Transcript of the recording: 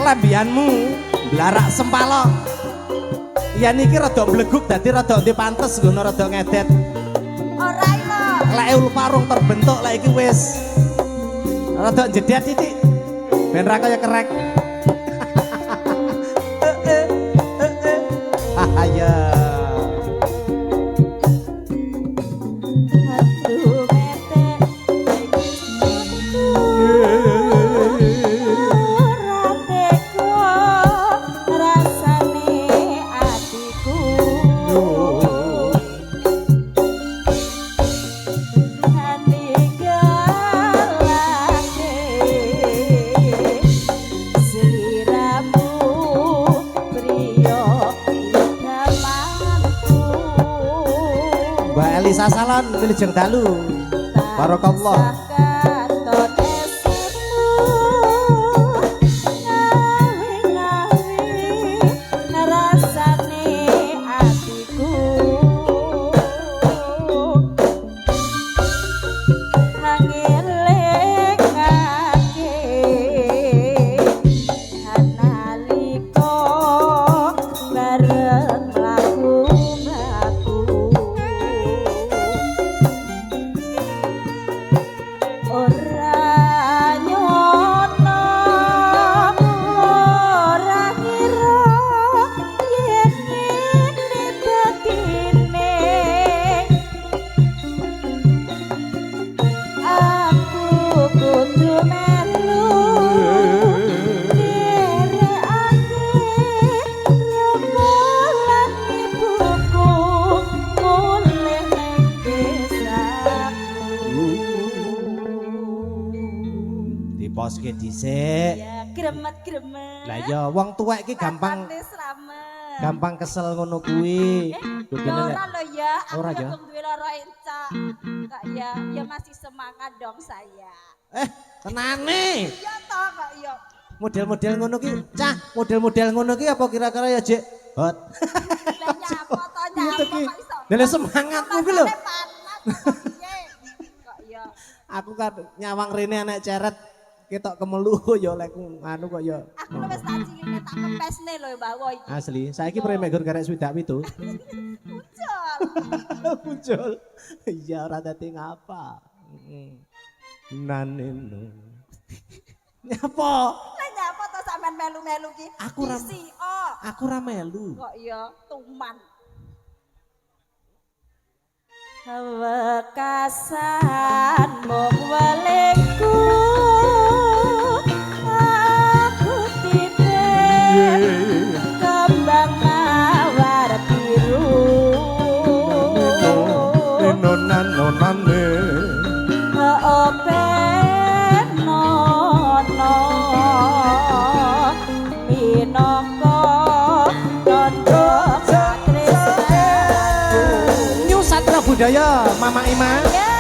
Lembianmu blarak sempalo. Ya niki rada bleguk dadi rada ndi pantes ngono rada ngedet. Ora ilo. Lek ulparung terbentuk lek iki wis rada jedet titik. Ben ra kaya kerek. Ayo. Elisa Salon Wilujeng Dalu Barakallah. Poske dhisik. Ya, gremet-gremet. Lah ya wong tuwek iki gampang kesel ngono kuwi. Ora lho ya, aku ora ya. duwe lara encak. Kak ya masih semangat dong saya. Tenane. Iya toh kok ya. Model-model ngono ki, cah, model-model ngono ki apa kira-kira ya, Jek? Hot. Lah nyapa toh nyapa kok iso. Lah semangatmu ki lho. Kok ya. Aku kan nyawang rene anak ceret ketok kemelu ya lek anu kok ya. Aku wis tak ciline tak kempesne lho Mbak Wo iki. Asli, saiki premegur karek swidak pitu. Muncul. Muncul. Iya ora dadi ngapa. Naneno. Nyapa? Lah nyapa to sampean melu-melu ki? Aku ra melu. Kok ya tuman. Wekasan mung weleku aku titip kembang mawar biru nonane open nono minangka tondo New Satra Budaya Mama Ima. Yeah.